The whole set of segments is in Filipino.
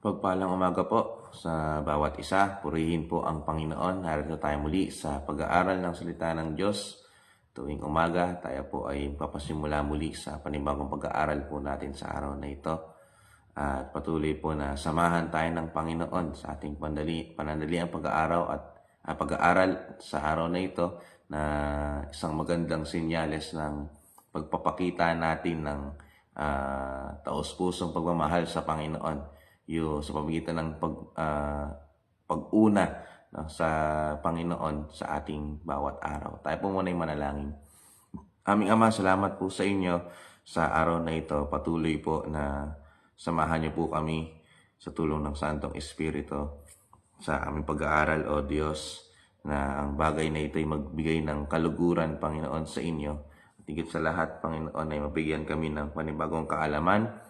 Pagpalang umaga po sa bawat isa. Purihin po ang Panginoon. Narito tayo muli sa pag-aaral ng salita ng Diyos. Tuwing umaga, tayo po ay papasimula muli sa panibagong pag-aaral po natin sa araw na ito. At patuloy po na samahan tayo ng Panginoon sa ating panandaliang pag-aaral sa araw na ito na isang magandang sinyales ng pagpapakita natin ng taos-pusong pagmamahal sa Panginoon sa pamamagitan ng pag-una sa Panginoon sa ating bawat araw. Tayo po muna yung manalangin. Aming Ama, salamat po sa inyo sa araw na ito. Patuloy po na samahan niyo po kami sa tulong ng Santong Espiritu sa aming pag-aaral, O Diyos, na ang bagay na ito ay magbigay ng kaluguran, Panginoon, sa inyo. At higit sa lahat, Panginoon, ay mabigyan kami ng panibagong kaalaman,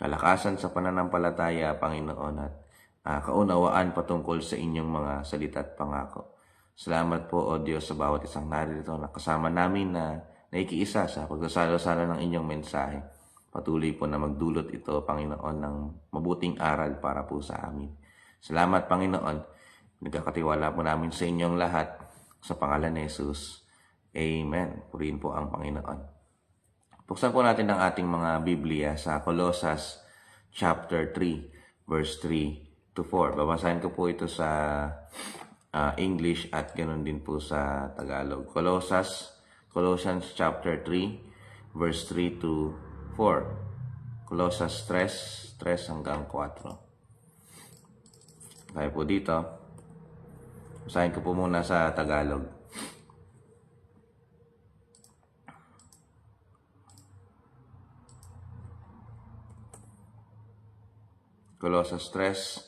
kalakasan sa pananampalataya, Panginoon, at kaunawaan patungkol sa inyong mga salita at pangako. Salamat po, O Diyos, sa bawat isang narito na kasama namin na naikiisa sa pagdasalo-salo ng inyong mensahe. Patuloy po na magdulot ito, Panginoon, ng mabuting aral para po sa amin. Salamat, Panginoon. Nagkakatiwala po namin sa inyong lahat sa pangalan ni Jesus. Amen. Purihin po ang Panginoon. Buksan po natin ang ating mga Biblia sa Colossus chapter 3, verse 3 to 4. Babasahin ko po ito sa English at ganoon din po sa Tagalog. Colossians chapter 3, verse 3 to 4. Colossus 3 hanggang 4. Kaya po dito, basahin ko po muna sa Tagalog. Colossus 3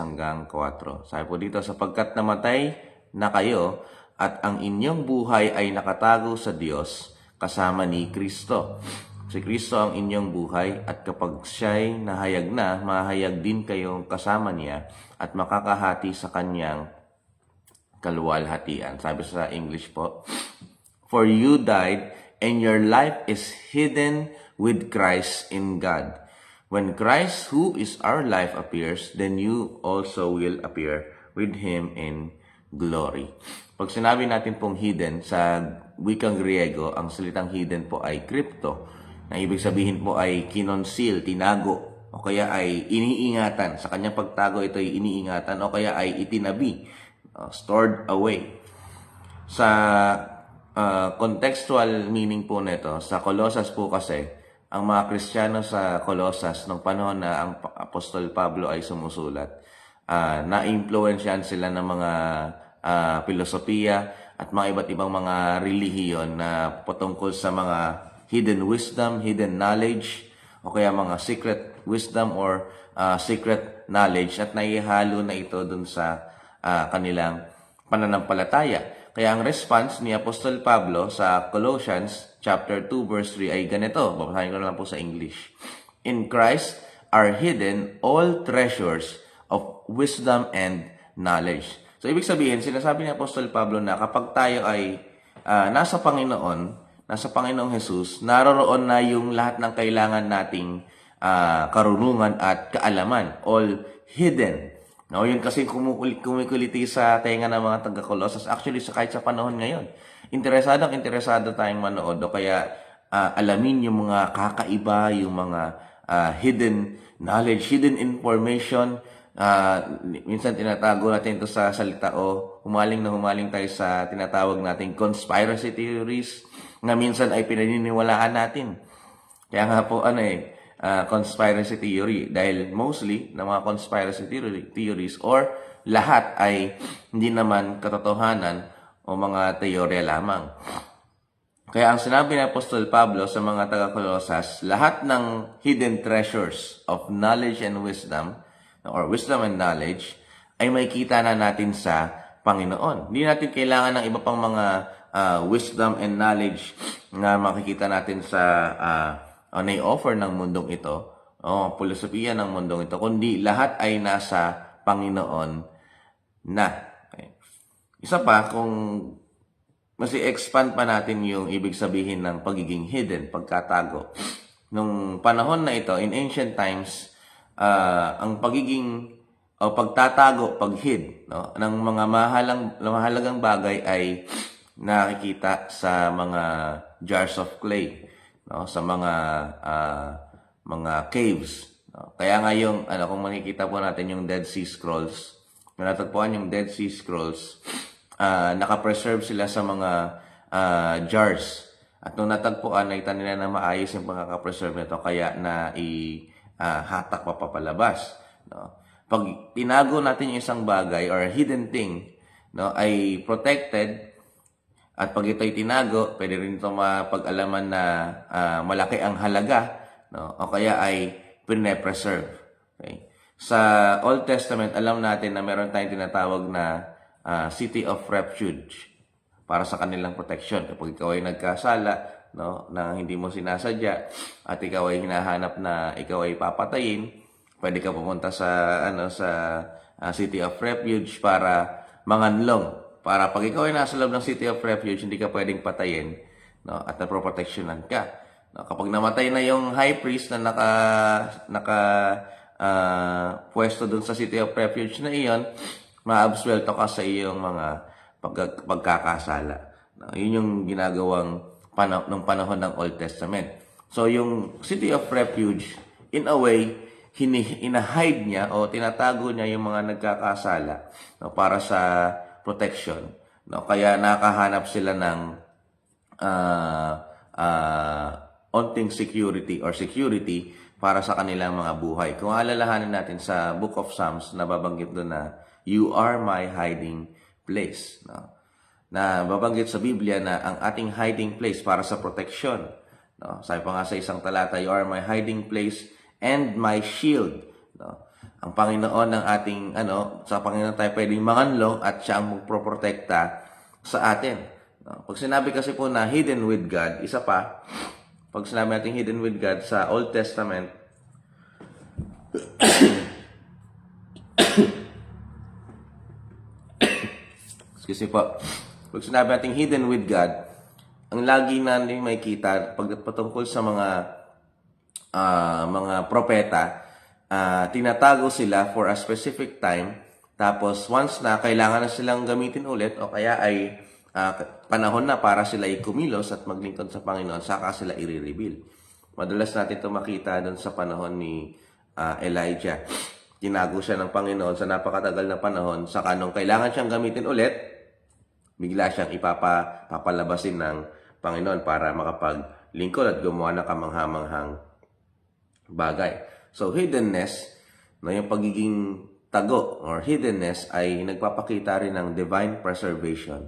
hanggang 4. Sabi po dito, sapagkat namatay na kayo at ang inyong buhay ay nakatago sa Diyos kasama ni Kristo. Si Kristo ang inyong buhay at kapag siya'y nahayag na, mahayag din kayong kasama niya at makakahati sa kanyang kaluwalhatian. Sabi sa English po, for you died and your life is hidden with Christ in God. When Christ, who is our life, appears, then you also will appear with Him in glory. Pag sinabi natin pong hidden, sa wikang Griego, ang salitang hidden po ay crypto, na ibig sabihin po ay kinonceal, tinago, o kaya ay iniingatan. Sa kanyang pagtago, ito ay iniingatan, o kaya ay itinabi, stored away. Sa contextual meaning po nito, sa Colossus po kasi, ang mga Kristiyano sa Colossus, nung panahon na ang Apostol Pablo ay sumusulat, na-influensyahan sila ng mga filosofiya at mga iba't ibang mga relihiyon na patungkol sa mga hidden wisdom, hidden knowledge, o kaya mga secret wisdom or secret knowledge, at naihalo na ito dun sa kanilang pananampalataya. Kaya ang response ni Apostol Pablo sa Colossians chapter 2 verse 3 ay ganito. Babasahin ko na lang po sa English. In Christ are hidden all treasures of wisdom and knowledge. So ibig sabihin, sinasabi ni Apostol Pablo na kapag tayo ay nasa Panginoong Jesus, naroroon na yung lahat ng kailangan nating karunungan at kaalaman, all hidden. No, yun kasi kumikuliti sa tenga ng mga taga-Colossus. Actually, kahit sa panahon ngayon, interesado tayong manood o kaya alamin yung mga kakaiba, yung mga hidden knowledge, hidden information. Minsan tinatago natin ito sa salita o humaling tayo sa tinatawag nating conspiracy theories na minsan ay pinaniniwalaan natin. Kaya nga po conspiracy theory, dahil mostly ng mga conspiracy theories or lahat ay hindi naman katotohanan o mga teorya lamang. Kaya ang sinabi ni Apostol Pablo sa mga taga-Colossus, lahat ng hidden treasures of knowledge and wisdom or wisdom and knowledge ay makikita na natin sa Panginoon. Hindi natin kailangan ng iba pang mga wisdom and knowledge na makikita natin sa na-offer ng mundong ito, filosofiya ng mundong ito, kundi lahat ay nasa Panginoon na. Okay. Isa pa, kung mas i-expand pa natin yung ibig sabihin ng pagiging hidden, pagkatago. Nung panahon na ito, in ancient times, ang pagiging o pagtatago, paghid, no, ng mga mahalagang bagay ay nakikita sa mga jars of clay, no, sa mga caves. No. Kaya nga yung, kung makikita po natin yung Dead Sea Scrolls, kung natagpuan yung Dead Sea Scrolls, nakapreserve sila sa mga jars. At nung natagpuan, nakita nila na maayos yung pagkakapreserve nito, kaya na hatak pa papalabas. No? Pag tinago natin yung isang bagay or hidden thing, no, ay protected, at pag ito'y tinago, pwede rin ito mapag-alaman na malaki ang halaga, no, o kaya ay pine-preserve. Okay? Sa Old Testament, alam natin na meron tayong tinatawag na city of refuge para sa kanilang protection. Kapag ikaw ay nagkasala, no, na hindi mo sinasadya at ikaw ay hinahanap na ikaw ay papatayin, pwede ka pumunta sa City of Refuge para manganlong. Para pag ikaw ay nasa loob ng City of Refuge, hindi ka pwedeng patayin, no, at naproproteksyonan ka. No, kapag namatay na yung high priest na pwesto dun sa City of Refuge na iyon, maabsuelto ka sa iyong mga pagkakasala. No, yun yung ginagawang ng panahon ng Old Testament. So yung City of Refuge, in a way, inahide niya o tinatago niya yung mga nagkakasala, no, para sa protection. No? Kaya nakahanap sila ng onting security para sa kanilang mga buhay. Kung alalahanin natin sa Book of Psalms, nababanggit doon na, "You are my hiding place." No? Na babanggit sa Biblia na ang ating hiding place para sa protection. No? Sabi pa nga sa isang talata, "You are my hiding place and my shield." No? Ang Panginoon ng ating, sa Panginoon tayo pwedeng manganlong at siya ang magproprotekta sa atin. No? Pag sinabi kasi po na hidden with God, isa pa, pag sinabi natin hidden with God sa Old Testament, excuse me po, pag sinabi natin hidden with God, ang lagi natin makikita pag patungkol sa mga propeta, tinatago sila for a specific time, tapos once na kailangan na silang gamitin ulit o kaya ay panahon na para sila kumilos at maglingkod sa Panginoon, saka sila i-reveal. Madalas natin ito makita doon sa panahon ni Elijah. Tinago siya ng Panginoon sa napakatagal na panahon, saka nung kailangan siyang gamitin ulit, bigla siyang papalabasin ng Panginoon para makapaglingkod at gumawa ng kamanghamanghang bagay. So, hiddenness, no, yung pagiging tago or hiddenness ay nagpapakita rin ng divine preservation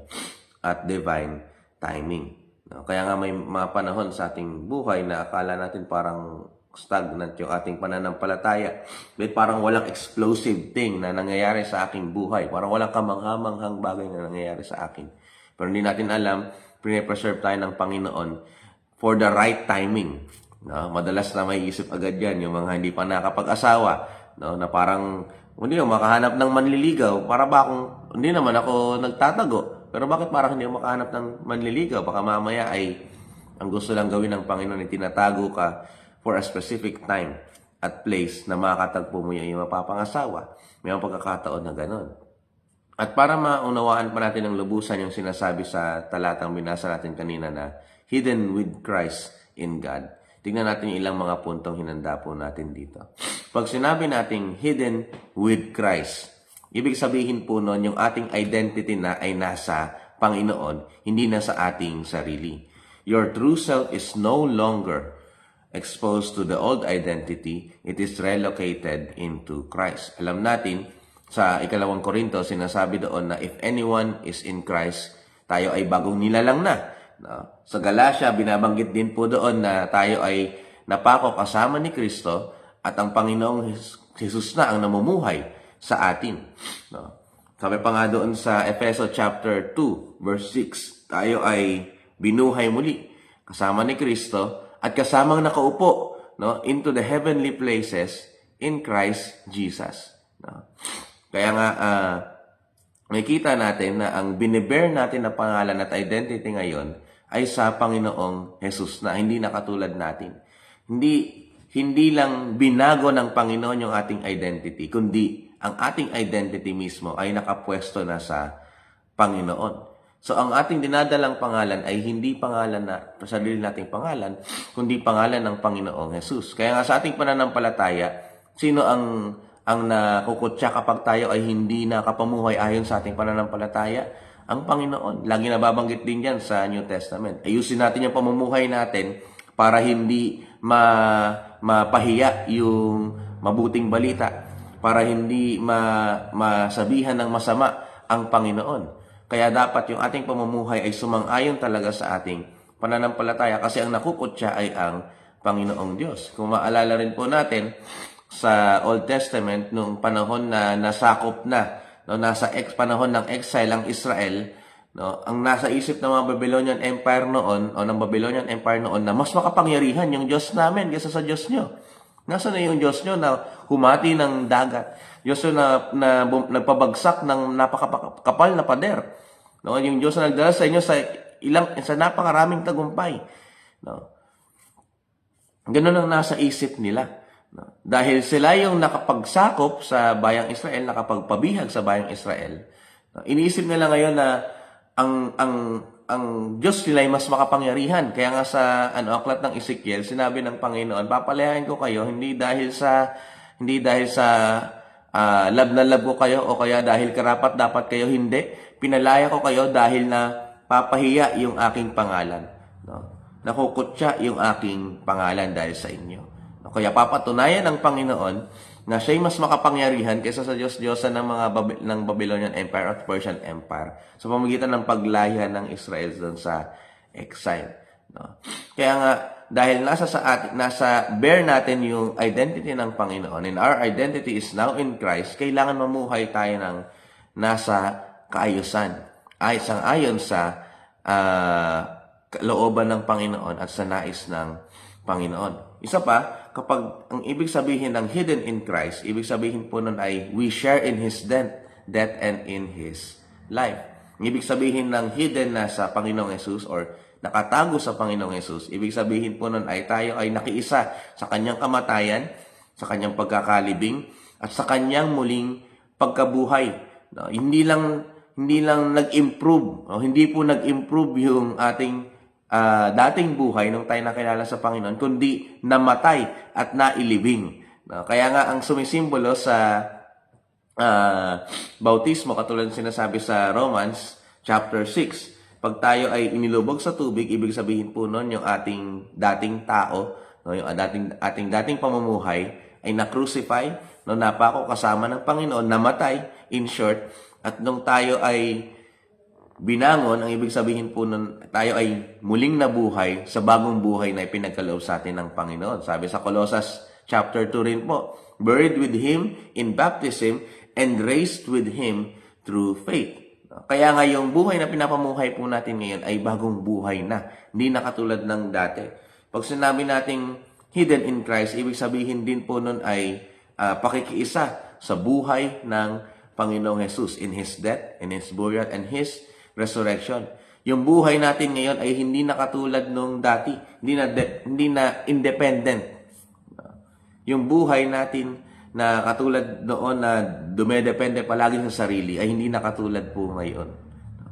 at divine timing. No? Kaya nga may mga panahon sa ating buhay na akala natin parang stagnant yung ating pananampalataya. But parang walang explosive thing na nangyayari sa aking buhay. Parang walang kamanghamanghang bagay na nangyayari sa akin. Pero hindi natin alam, pine-preserve tayo ng Panginoon for the right timing. No, madalas na may isip agad yan yung mga hindi pa nakapag-asawa, no, na parang hindi mo makahanap ng manliligaw, para ba akong hindi naman ako nagtatago, pero bakit parang hindi mo makahanap ng manliligaw? Baka mamaya ay ang gusto lang gawin ng Panginoon ay tinatago ka for a specific time at place na makakatagpo mo yung mapapangasawa. May mga pagkakataon na gano'n. At para maunawaan pa natin ng lubusan yung sinasabi sa talatang binasa natin kanina na hidden with Christ in God, tingnan natin yung ilang mga puntong hinanda po natin dito. Pag sinabi nating hidden with Christ, ibig sabihin po nun yung ating identity na ay nasa Panginoon, hindi na sa ating sarili. Your true self is no longer exposed to the old identity. It is relocated into Christ. Alam natin, sa 2 Korinto, sinasabi doon na if anyone is in Christ, tayo ay bagong nilalang na. No? Sa Galatia, binabanggit din po doon na tayo ay napako kasama ni Kristo at ang Panginoong Jesus na ang namumuhay sa atin. No? Sabi pa nga doon sa Efeso chapter 2, verse 6, tayo ay binuhay muli kasama ni Kristo at kasamang nakaupo, no, into the heavenly places in Christ Jesus. No? Kaya nga, makikita natin na ang binibear natin na pangalan at identity ngayon ay sa Panginoong Jesus na, hindi na katulad natin. hindi lang binago ng Panginoon yung ating identity, kundi ang ating identity mismo ay nakapwesto na sa Panginoon. So, ang ating dinadalang pangalan ay hindi pangalan na sarili nating pangalan, kundi pangalan ng Panginoong Jesus. Kaya nga sa ating pananampalataya, sino ang nakukutya kapag tayo ay hindi nakapamuhay ayon sa ating pananampalataya? Ang Panginoon. Lagi nababanggit din yan sa New Testament. Ayusin natin yung pamumuhay natin para hindi mapahiya yung mabuting balita, para hindi masabihan ng masama ang Panginoon. Kaya dapat yung ating pamumuhay ay sumang-ayon talaga sa ating pananampalataya kasi ang nakukutya ay ang Panginoong Diyos. Kung maalala rin po natin sa Old Testament, nung panahon na nasakop na, no, nasa panahon ng exile ang Israel, no, ang nasa isip ng mga Babylonian Empire noon, o ng Babylonian Empire noon, na mas makapangyarihan yung Diyos namin kaysa sa Diyos nyo. Nasaan na yung Diyos nyo na humati ng dagat? Diyos nyo na nagpabagsak ng napakakapal na pader. No, yung Diyos na nagdala sa inyo sa napakaraming tagumpay. No. Ganun ang nasa isip nila. No. Dahil sila yung nakapagsakop sa bayang Israel, nakapagpabihag sa bayang Israel. No. Iniisip nila ngayon na ang Diyos nila ay mas makapangyarihan. Kaya nga sa aklat ng Ezekiel, sinabi ng Panginoon, papalayain ko kayo hindi dahil sa lab na lab ko kayo o kaya dahil karapat dapat kayo, hindi. Pinalaya ko kayo dahil na papahiya yung aking pangalan. No? Nakukutya yung aking pangalan dahil sa inyo. No? Kaya papatunayan ng Panginoon na siya'y mas makapangyarihan kaysa sa Diyos-Diyosan ng Babylonian Empire at Persian Empire sa pamamagitan ng paglaya ng Israel doon sa exile. No? Kaya nga, dahil nasa bear natin yung identity ng Panginoon, and our identity is now in Christ, kailangan mamuhay tayo ng nasa kaayusan. Ayon sa kalooban ng Panginoon at sa nais ng Panginoon. Isa pa, kapag ang ibig sabihin ng hidden in Christ, ibig sabihin po nun ay we share in His death and in His life. Ibig sabihin ng hidden na sa Panginoong Jesus or nakatago sa Panginoong Jesus, ibig sabihin po nun ay tayo ay nakiisa sa Kanyang kamatayan, sa Kanyang pagkakalibing, at sa Kanyang muling pagkabuhay. No, hindi lang nag-improve, no? Hindi po nag-improve yung ating dating buhay nung tayo nakilala sa Panginoon, kundi namatay at nailibing. No? Kaya nga ang sumisimbolo sa bautismo, katulad ng sinasabi sa Romans chapter 6, pag tayo ay inilubog sa tubig, ibig sabihin po nun yung ating dating tao, no? Yung ating dating pamumuhay ay na-crucify, no? Napako kasama ng Panginoon, namatay, in short, at nung tayo ay binangon, ang ibig sabihin po nun, tayo ay muling nabuhay sa bagong buhay na ipinagkaloob sa atin ng Panginoon. Sabi sa Colossus chapter 2 rin po, buried with Him in baptism and raised with Him through faith. Kaya nga yung buhay na pinapamuhay po natin ngayon ay bagong buhay na. Hindi na katulad ng dati. Pag sinabi nating hidden in Christ, ibig sabihin din po nun ay pakikiisa sa buhay ng Panginoong Jesus in His death, in His burial, and His resurrection. Yung buhay natin ngayon ay hindi na katulad nung dati. Hindi na independent. Yung buhay natin na katulad noon na dumedepende palagi sa sarili ay hindi na katulad po ngayon.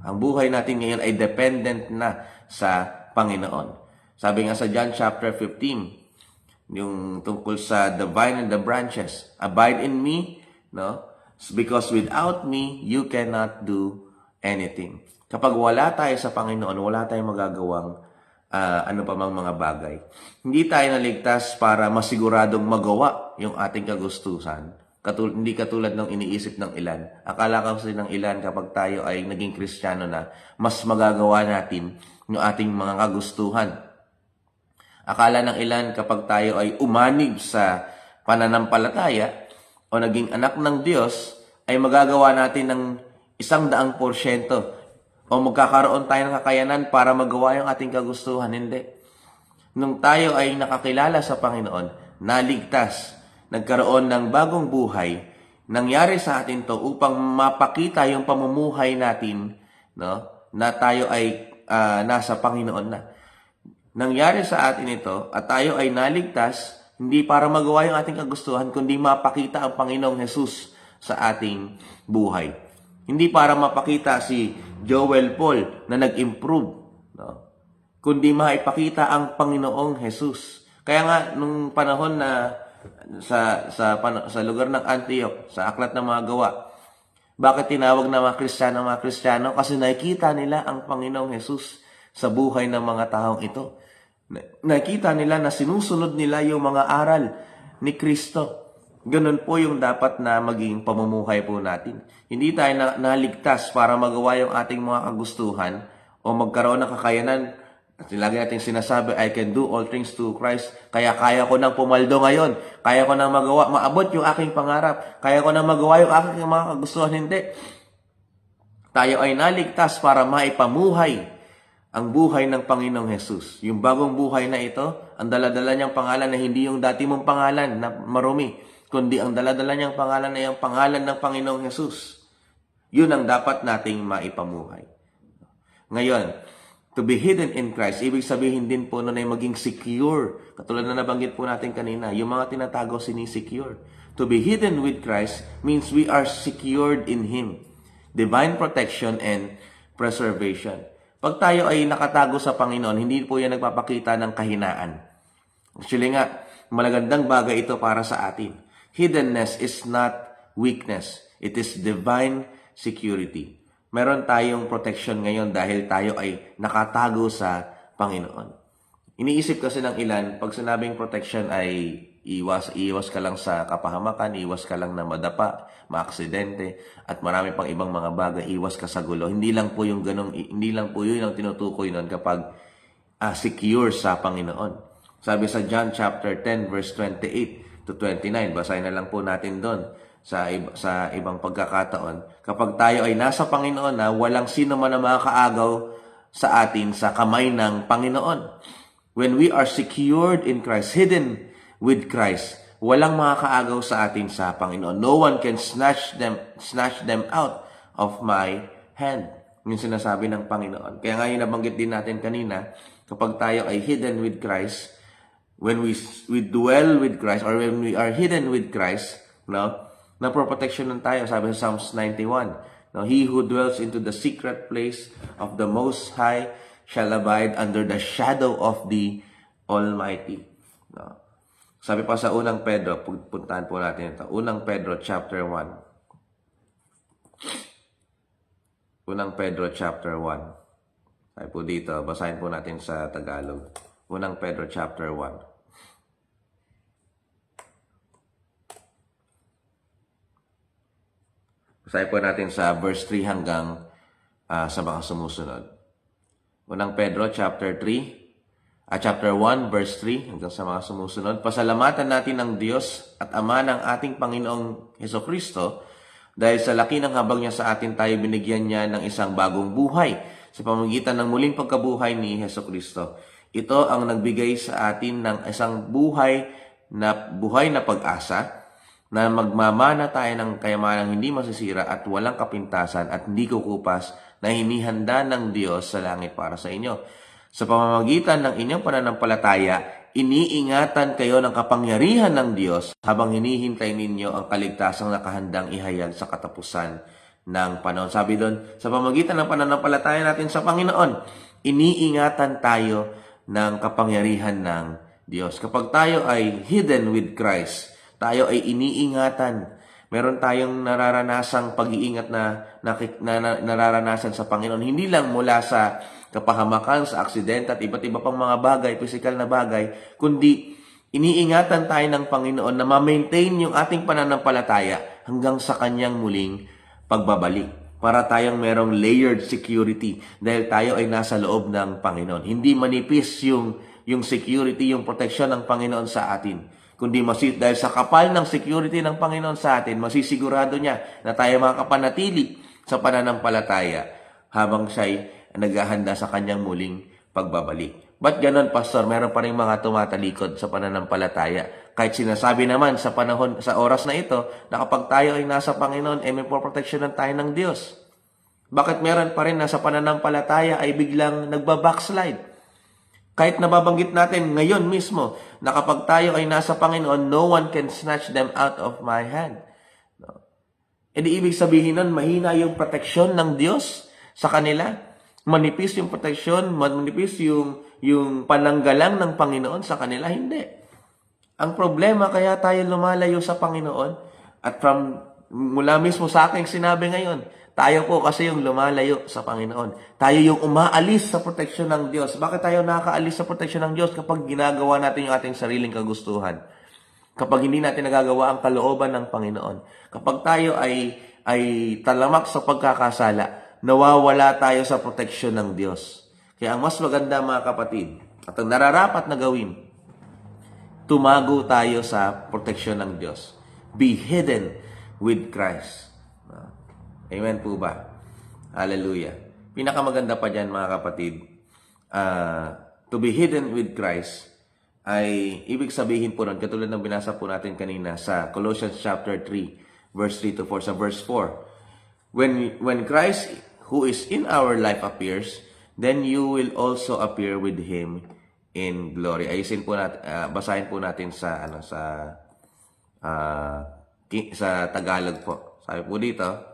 Ang buhay natin ngayon ay dependent na sa Panginoon. Sabi nga sa John chapter 15, yung tungkol sa the vine and the branches, abide in me, no? Because without me, you cannot do anything. Kapag wala tayo sa Panginoon, wala tayong magagawang ano pa mang mga bagay. Hindi tayo naligtas para masiguradong magawa yung ating kagustuhan. Hindi katulad ng iniisip ng ilan. Akala kasi ng ilan kapag tayo ay naging Kristiyano na, mas magagawa natin yung ating mga kagustuhan. Akala ng ilan kapag tayo ay umanib sa pananampalataya o naging anak ng Diyos, ay magagawa natin ng 100% o magkakaroon tayo ng kakayanan para magawa yung ating kagustuhan. Hindi. Nung tayo ay nakakilala sa Panginoon, naligtas, nagkaroon ng bagong buhay, nangyari sa atin to upang mapakita yung pamumuhay natin, no, na tayo ay nasa Panginoon na. Nangyari sa atin ito at tayo ay naligtas, Hindi para magawa yung ating kagustuhan, kundi mapakita ang Panginoong Jesus sa ating buhay. Hindi para mapakita si Joel Paul na nag-improve, no? Kundi maipakita ang Panginoong Jesus. Kaya nga, nung panahon na sa lugar ng Antioch, sa Aklat ng Mga Gawa, bakit tinawag na mga Kristiyano? Kasi nakikita nila ang Panginoong Jesus sa buhay ng mga taong ito. Nakikita nila na sinusunod nila yung mga aral ni Kristo. Ganun po yung dapat na maging pamumuhay po natin. Hindi tayo naligtas para magawa yung ating mga kagustuhan o magkaroon ng kakayanan. At lagi natin sinasabi, I can do all things through Christ. Kaya ko nang pumaldo ngayon. Kaya ko nang maabot yung aking pangarap. Kaya ko nang magawa yung aking mga kagustuhan. Hindi. Tayo ay naligtas para maipamuhay ang buhay ng Panginoong Jesus. Yung bagong buhay na ito, ang daladala niyang pangalan na hindi yung dati mong pangalan na marumi, kundi ang daladala niyang pangalan na yung pangalan ng Panginoong Jesus. Yun ang dapat nating maipamuhay. Ngayon, to be hidden in Christ, ibig sabihin din po nun ay maging secure. Katulad na nabanggit po natin kanina, yung mga tinatago sinisecure. To be hidden with Christ means we are secured in Him. Divine protection and preservation. Pag tayo ay nakatago sa Panginoon, hindi po yan nagpapakita ng kahinaan. Actually nga, malagandang bagay ito para sa atin. Hiddenness is not weakness. It is divine security. Meron tayong protection ngayon dahil tayo ay nakatago sa Panginoon. Iniisip kasi ng ilan, pag sinabing protection ay iwas ka lang sa kapahamakan, iwas ka lang na madapa, maaksidente, at marami pang ibang mga bagay, iwas ka sa gulo. Hindi lang po yung ganong, hindi lang po yun ang tinutukoy nun kapag secure sa Panginoon. Sabi sa John chapter 10 verse 28 to 29, basahin na lang po natin doon sa ibang pagkakataon. Kapag tayo ay nasa Panginoon na, walang sino man na makakaagaw sa atin sa kamay ng Panginoon. When we are secured in Christ, hidden with Christ, walang makakaagaw sa atin sa Panginoon. No one can snatch them out of my hand. Yung sinasabi ng Panginoon. Kaya nga yung nabanggit din natin kanina, kapag tayo ay hidden with Christ, when we dwell with Christ, or when we are hidden with Christ, no, naproprotection nun tayo. Sabi sa Psalms 91, no, He who dwells into the secret place of the Most High shall abide under the shadow of the Almighty. No. Sabi pa sa unang Pedro, puntahan po natin ito. Unang Pedro chapter 1. Unang Pedro chapter 1. Sabi po dito, basahin po natin sa Tagalog. Unang Pedro chapter 1. Basahin po natin sa verse 3 hanggang sa mga sumusunod. Unang Pedro chapter 3. Chapter 1, verse 3, hanggang sa mga sumusunod. Pasalamatan natin ang Diyos at Ama ng ating Panginoong Hesukristo dahil sa laki ng habag niya sa atin tayo binigyan niya ng isang bagong buhay sa pamamagitan ng muling pagkabuhay ni Hesukristo. Ito ang nagbigay sa atin ng isang buhay na pag-asa na magmamana tayo ng kayamanang hindi masisira at walang kapintasan at hindi kukupas na hinihanda ng Diyos sa langit para sa inyo. Sa pamamagitan ng inyong pananampalataya, iniingatan kayo ng kapangyarihan ng Diyos habang hinihintay ninyo ang kaligtasang nakahandang ihayag sa katapusan ng panahon. Sabi doon, sa pamamagitan ng pananampalataya natin sa Panginoon, iniingatan tayo ng kapangyarihan ng Diyos. Kapag tayo ay hidden with Christ, tayo ay iniingatan. Meron tayong nararanasang pag-iingat na nararanasan sa Panginoon. Hindi lang mula sa kapahamakan, sa aksidente at iba't iba pang mga bagay, physical na bagay, kundi iniingatan tayo ng Panginoon na ma-maintain yung ating pananampalataya hanggang sa kanyang muling pagbabalik. Para tayong merong layered security dahil tayo ay nasa loob ng Panginoon. Hindi manipis yung security, yung protection ng Panginoon sa atin. Kundi dahil sa kapal ng security ng Panginoon sa atin, masisigurado niya na tayo makapanatili sa pananampalataya habang siya'y naghahanda sa kanyang muling pagbabalik. Ba't ganon, Pastor? Meron pa rin mga tumatalikod sa pananampalataya. Kahit sinasabi naman sa oras na ito, na kapag tayo ay nasa Panginoon, may proteksyonan tayo ng Diyos. Bakit meron pa rin na sa pananampalataya ay biglang nagbabackslide? Kahit nababanggit natin ngayon mismo na kapag tayo ay nasa Panginoon, no one can snatch them out of my hand. No? E di ibig sabihin nun, mahina yung proteksyon ng Diyos sa kanila. Manipis yung proteksyon, manipis yung pananggalang ng Panginoon sa kanila. Hindi. Ang problema, kaya tayo lumalayo sa Panginoon, at mula mismo sa aking sinabi ngayon, tayo po kasi yung lumalayo sa Panginoon. Tayo yung umaalis sa proteksyon ng Diyos. Bakit tayo nakakaalis sa proteksyon ng Diyos? Kapag ginagawa natin yung ating sariling kagustuhan. Kapag hindi natin nagagawa ang kalooban ng Panginoon. Kapag tayo ay talamak sa pagkakasala, nawawala tayo sa proteksyon ng Diyos. Kaya ang mas maganda mga kapatid, at ang nararapat na gawin, tumago tayo sa proteksyon ng Diyos. Be hidden with Christ. Amen po ba? Hallelujah. Pinakamaganda pa dyan mga kapatid, to be hidden with Christ ay ibig sabihin po nun, katulad ng binasa po natin kanina sa Colossians chapter 3, verse 3 to 4, sa verse 4. When Christ, who is in our life, appears, then you will also appear with Him in glory. Ayusin po natin, basahin po natin sa Tagalog po. Sabi po dito,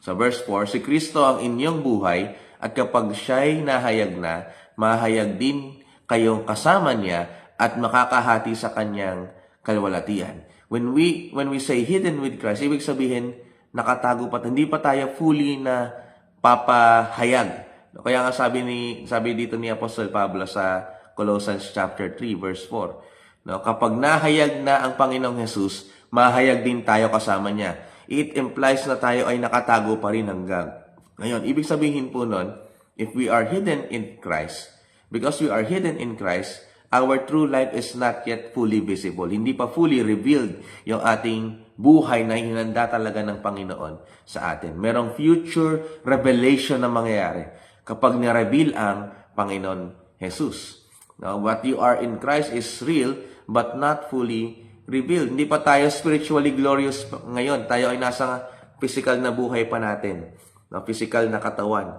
sa verse 4, si Kristo ang inyong buhay at kapag siya'y nahayag na, mahayag din kayong kasama niya at makakahati sa kanyang kalwalatian. When we say hidden with Christ, ibig sabihin, nakatago pa, hindi pa tayo fully na papahayag. Kaya nga sabi dito ni Apostle Pablo sa Colossians chapter 3, verse 4, kapag nahayag na ang Panginoong Jesus, mahayag din tayo kasama niya. It implies na tayo ay nakatago pa rin hanggang ngayon. Ibig sabihin po nun, if we are hidden in Christ, because we are hidden in Christ, our true life is not yet fully visible. Hindi pa fully revealed yung ating buhay na hinanda talaga ng Panginoon sa atin. Merong future revelation na mangyayari kapag na-reveal ang Panginoon Jesus. Now, what you are in Christ is real but not fully revealed. Hindi pa tayo spiritually glorious ngayon. Tayo ay nasa physical na buhay pa natin. Physical na katawan.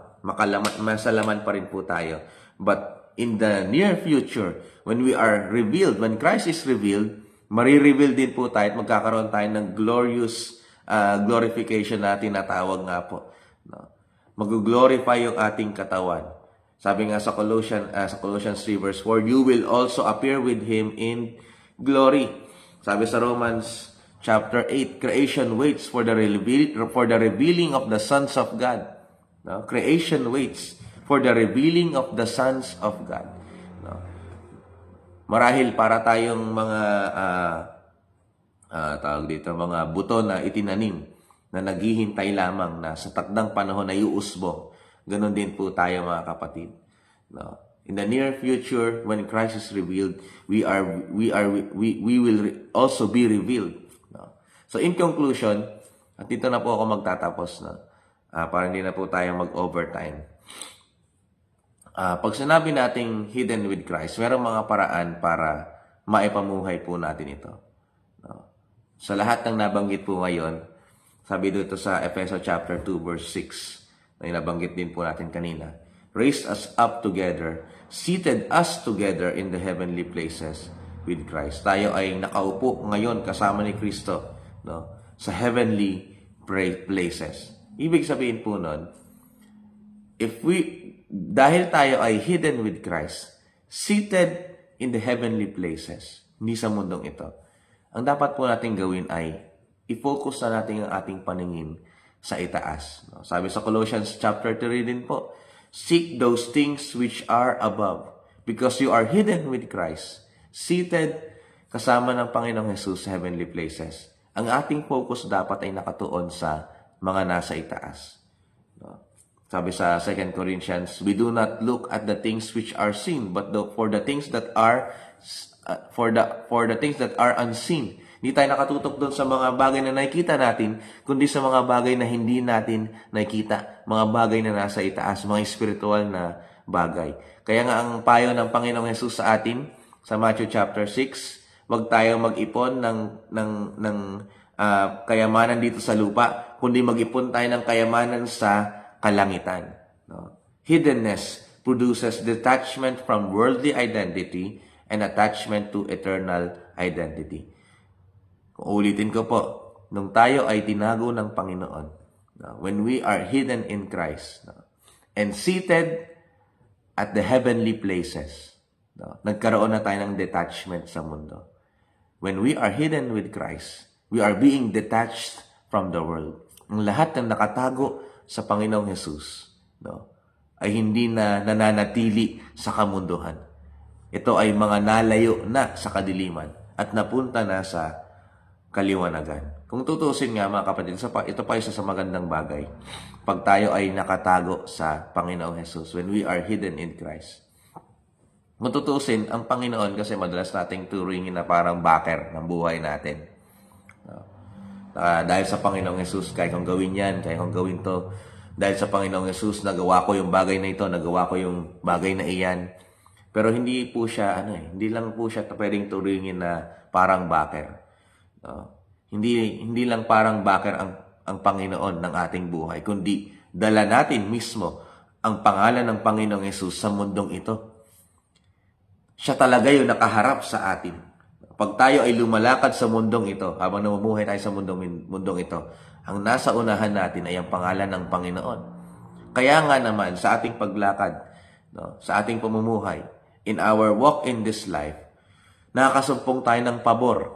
Masalaman pa rin po tayo. But in the near future, when we are revealed, when Christ is revealed, marireveal din po tayo at magkakaroon tayo ng glorious glorification na tinatawag nga po. Mag-glorify yung ating katawan. Sabi nga sa Colossians 3 verse 4, you will also appear with Him in glory. Sabi sa Romans chapter 8, creation waits for the revealing of the sons of God. Creation waits for the revealing of the sons of God. Marahil para tayong mga mga buto na itinanim na naghihintay lamang na sa takdang panahon ay uusbong. Ganon din po tayo mga kapatid. In the near future, when Christ is revealed, we will also be revealed. So in conclusion, at dito na po ako magtatapos para hindi na po tayo mag-overtime. Pag sinabi nating hidden with Christ, mayroong mga paraan para maipamuhay po natin ito. Sa lahat ng nabanggit po ngayon, sabi dito sa Ephesians chapter 2 verse 6, na nabanggit din po natin kanina, raised us up together, seated us together in the heavenly places with Christ. Tayo ay nakaupo ngayon kasama ni Kristo sa heavenly places. Ibig sabihin po nun, dahil tayo ay hidden with Christ, seated in the heavenly places, hindi sa mundong ito, ang dapat po natin gawin ay i-focus na natin ang ating paningin sa itaas. Sabi sa Colossians chapter 3 din po, seek those things which are above, because you are hidden with Christ, seated kasama ng Panginoong Jesus sa heavenly places. Ang ating focus dapat ay nakatuon sa mga nasa itaas. Sabi sa 2 Corinthians, we do not look at the things which are seen, but for the things that are unseen. Hindi tayo nakatutok doon sa mga bagay na nakikita natin, kundi sa mga bagay na hindi natin nakikita. Mga bagay na nasa itaas, mga spiritual na bagay. Kaya nga ang payo ng Panginoong Jesus sa atin, sa Matthew chapter 6, wag tayo mag-ipon ng kayamanan dito sa lupa, kundi mag-ipon tayo ng kayamanan sa kalangitan. Hiddenness produces detachment from worldly identity and attachment to eternal identity. Kung ulitin ko po, nung tayo ay tinago ng Panginoon, when we are hidden in Christ, and seated at the heavenly places, nagkaroon na tayo ng detachment sa mundo. When we are hidden with Christ, we are being detached from the world. Ang lahat ng nakatago sa Panginoong Jesus, ay hindi na nananatili sa kamunduhan. Ito ay mga nalayo na sa kadiliman at napunta na sa kaliwanagan. Kung tutusin nga mga kapatid, ito pa isa sa magandang bagay. Pag tayo ay nakatago sa Panginoong Jesus, when we are hidden in Christ. Kung tutusin, ang Panginoon kasi madalas nating turingin na parang backer ng buhay natin. Dahil sa Panginoong Jesus, kaya kong gawin yan, kaya kong gawin to. Dahil sa Panginoong Jesus, nagawa ko yung bagay na ito, nagawa ko yung bagay na iyan. Pero hindi po siya, hindi lang po siya pwedeng turingin na parang backer. Hindi lang parang backer ang Panginoon ng ating buhay, kundi dala natin mismo ang pangalan ng Panginoong Jesus sa mundong ito. Siya talaga yung nakaharap sa atin. Pag tayo ay lumalakad sa mundong ito, habang namumuhay tayo sa mundong ito, ang nasa unahan natin ay ang pangalan ng Panginoon. Kaya nga naman, sa ating paglakad, sa ating pamumuhay, in our walk in this life, nakakasumpong tayo ng pabor.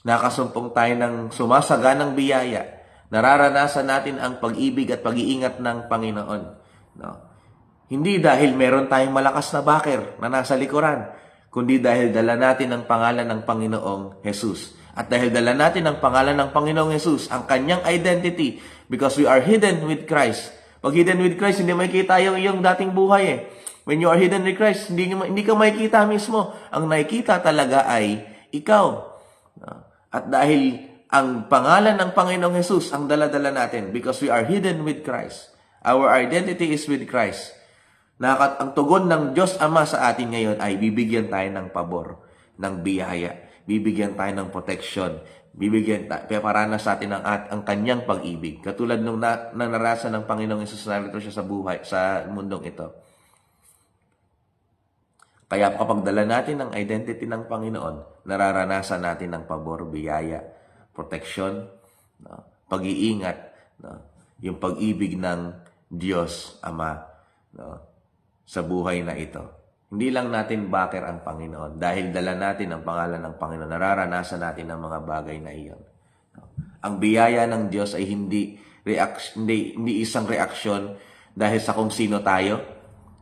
Nakakasumpong tayo ng sumasaganang biyaya. Nararanasan natin ang pag-ibig at pag-iingat ng Panginoon. Hindi dahil meron tayong malakas na backer na nasa likuran, kundi dahil dala natin ang pangalan ng Panginoong Jesus. At dahil dala natin ang pangalan ng Panginoong Jesus, ang kanyang identity, because we are hidden with Christ. Pag hidden with Christ, hindi makikita yung iyong dating buhay eh. When you are hidden with Christ, hindi ka makikita mismo. Ang nakikita talaga ay ikaw. At dahil ang pangalan ng Panginoong Jesus ang dala-dala natin, because we are hidden with Christ. Our identity is with Christ. Ang tugon ng Diyos Ama sa atin ngayon ay bibigyan tayo ng pabor, ng biyaya, bibigyan tayo ng protection, paparanas sa atin ang kanyang pag-ibig. Katulad nung naranasan ng Panginoong Jesus na narito siya sa buhay, sa mundong ito. Kaya kapag dala natin ang identity ng Panginoon, nararanasan natin ng pabor, biyaya, protection, pag-iingat, yung pag-ibig ng Diyos Ama sa buhay na ito. Hindi lang natin backer ang Panginoon. Dahil dala natin ang pangalan ng Panginoon, nararanasan natin ang mga bagay na iyon. Ang biyaya ng Diyos ay hindi isang reaksyon dahil sa kung sino tayo.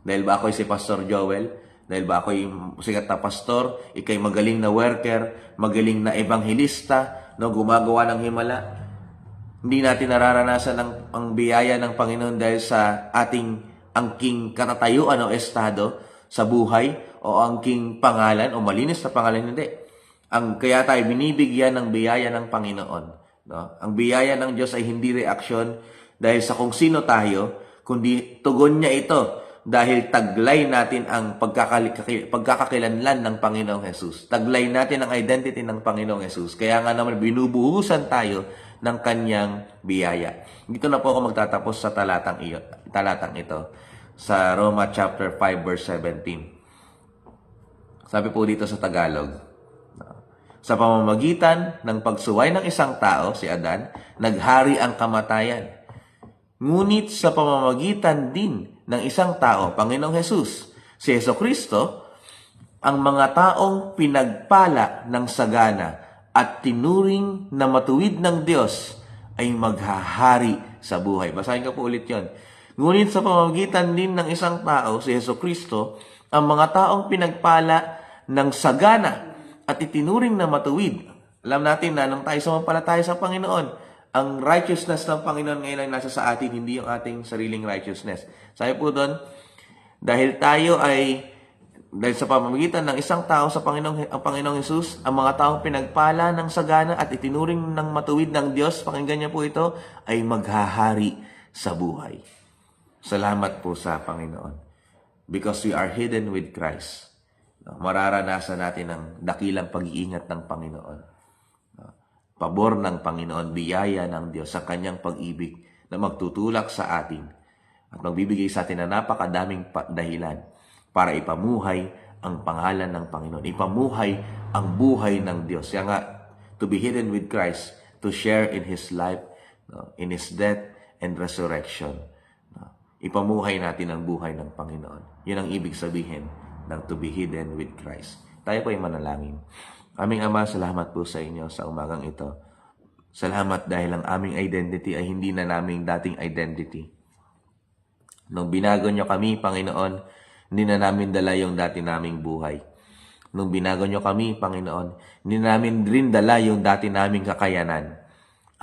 Dahil ba ako'y si Pastor Joel? Dahil ba ako'y sikat na pastor? Ika'y magaling na worker? Magaling na evangelista? Gumagawa ng himala? Hindi natin nararanasan ang biyaya ng Panginoon dahil sa ating angking katatayuan o estado sa buhay o angking pangalan o malinis na pangalan, hindi. Kaya tayo binibigyan ng biyaya ng Panginoon. Ang biyaya ng Diyos ay hindi reaksyon dahil sa kung sino tayo, kundi tugon niya ito dahil taglay natin ang pagkakakilanlan ng Panginoong Jesus. Taglay natin ang identity ng Panginoong Jesus. Kaya nga naman binubuhusan tayo ng kanyang biyaya. Dito na po ako magtatapos sa talatang ito. Sa Roma chapter 5 verse 17. Sabi po dito sa Tagalog, sa pamamagitan ng pagsuway ng isang tao, si Adan, naghari ang kamatayan. Ngunit sa pamamagitan din ng isang tao, Panginoong Jesus, si Jesucristo, ang mga taong pinagpala ng sagana at tinuring na matuwid ng Diyos ay maghahari sa buhay. Basahin ko po ulit yon. Ngunit sa pamamagitan din ng isang tao, si Jesucristo, ang mga taong pinagpala ng sagana at itinuring na matuwid. Alam natin na nung tayo sumampalataya sa Panginoon, ang righteousness ng Panginoon ngayon ay nasa sa atin, hindi yung ating sariling righteousness. Sabi po doon, dahil sa pamamagitan ng isang tao sa ang Panginoong Jesus, ang mga taong pinagpala ng sagana at itinuring ng matuwid ng Diyos, pakinggan niya po ito, ay maghahari sa buhay. Salamat po sa Panginoon. Because we are hidden with Christ. Mararanasan natin ang dakilang pag-iingat ng Panginoon. Pabor ng Panginoon, biyaya ng Diyos sa kanyang pag-ibig na magtutulak sa atin at magbibigay sa atin ng napakadaming dahilan para ipamuhay ang pangalan ng Panginoon, ipamuhay ang buhay ng Diyos. Kaya nga, to be hidden with Christ, to share in His life, in His death and resurrection. Ipamuhay natin ang buhay ng Panginoon. Yun ang ibig sabihin ng to be hidden with Christ. Tayo po ay manalangin. Aming Ama, salamat po sa inyo sa umagang ito. Salamat dahil ang aming identity ay hindi na naming dating identity. Nung binago nyo kami, Panginoon, hindi na namin dala yung dati naming buhay. Nung binago nyo kami, Panginoon, hindi namin rin dala yung dati naming kakayanan.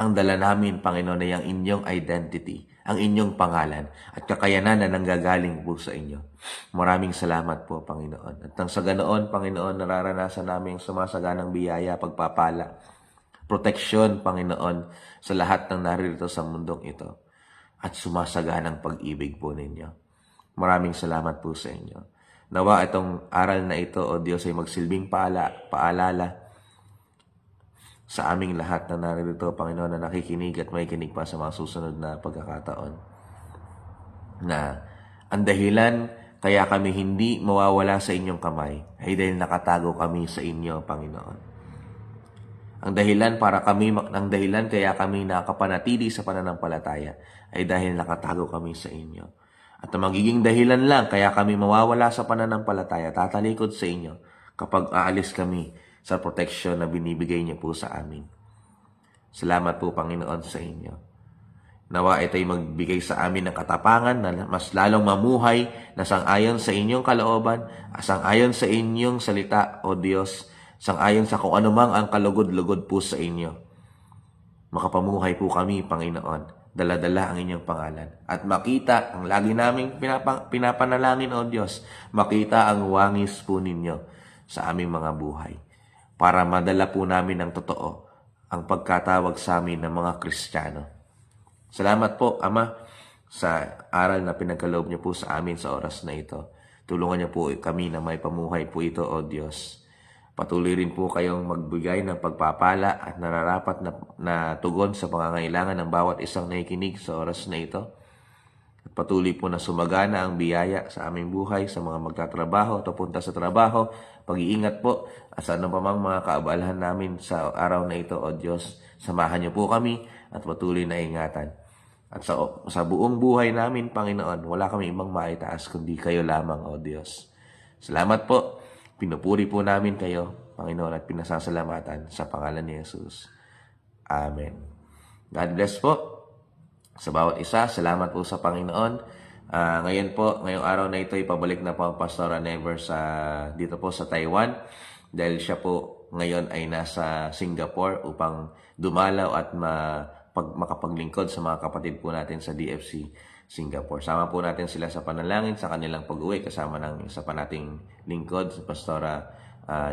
Ang dala namin, Panginoon, ay ang inyong identity, ang inyong pangalan, at kakayanan na nanggagaling po sa inyo. Maraming salamat po, Panginoon. At nang sa ganoon, Panginoon, nararanasan namin sumasaganang biyaya, pagpapala, proteksyon, Panginoon, sa lahat ng naririto sa mundong ito. At sumasaganang pag-ibig po ninyo. Maraming salamat po sa inyo. Nawa itong aral na ito, O Diyos, ay magsilbing paalala sa aming lahat na naririto, Panginoon, na nakikinig at may kinig pa sa mga susunod na pagkakataon. Na ang dahilan kaya kami hindi mawawala sa inyong kamay ay dahil nakatago kami sa inyo, Panginoon. Ang dahilan kaya kami nakapanatili sa pananampalataya ay dahil nakatago kami sa inyo. At ang magiging dahilan lang kaya kami mawawala sa pananampalataya, tatalikod sa inyo kapag aalis kami sa proteksyon na binibigay niyo po sa amin. Salamat po, Panginoon, sa inyo. Nawa ito'y magbigay sa amin ng katapangan na mas lalong mamuhay na sang-ayon sa inyong kalooban, sang-ayon sa inyong salita, O Diyos, sang-ayon sa kung anumang ang kalugod-lugod po sa inyo. Makapamuhay po kami, Panginoon, dala-dala ang inyong pangalan. At makita, ang lagi naming pinapanalangin, O Diyos, makita ang wangis po ninyo sa aming mga buhay. Para madala po namin ng totoo ang pagkatawag sa amin ng mga Kristiyano. Salamat po, Ama, sa aral na pinagkaloob niyo po sa amin sa oras na ito. Tulungan niyo po kami na may pamuhay po ito, O Diyos. Patuloy rin po kayong magbigay ng pagpapala at nararapat na tugon sa pangangailangan ng bawat isang nakikinig sa oras na ito. At patuloy po na sumagana ang biyaya sa aming buhay, sa mga magtatrabaho, papunta sa trabaho, pag-iingat po, at sa anumang mga kaabalahan namin sa araw na ito, O Diyos. Samahan niyo po kami at patuloy na ingatan. At sa buong buhay namin, Panginoon, wala kami ibang maitaas kundi kayo lamang, O Diyos. Salamat po. Pinupuri po namin kayo, Panginoon, at pinasasalamatan sa pangalan ni Jesus. Amen. God bless po. Sa bawat isa, salamat po sa Panginoon. Ngayong araw na ito, ipabalik na po ang Pastora Never dito po sa Taiwan. Dahil siya po ngayon ay nasa Singapore upang dumalaw at makapaglingkod sa mga kapatid po natin sa DFC Singapore. Sama po natin sila sa panalangin sa kanilang pag-uwi kasama ng isa pa nating lingkod, si Pastora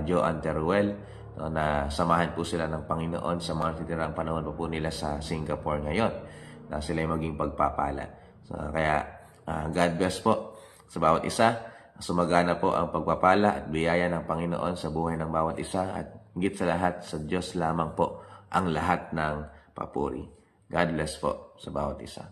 Joanne Teruel, na samahan po sila ng Panginoon sa mga titirang panahon po nila sa Singapore ngayon, na sila ay maging pagpapala. Kaya God bless po sa bawat isa. Sumagana po ang pagpapala at biyaya ng Panginoon sa buhay ng bawat isa, at higit sa lahat, sa Diyos lamang po ang lahat ng papuri. God bless po sa bawat isa.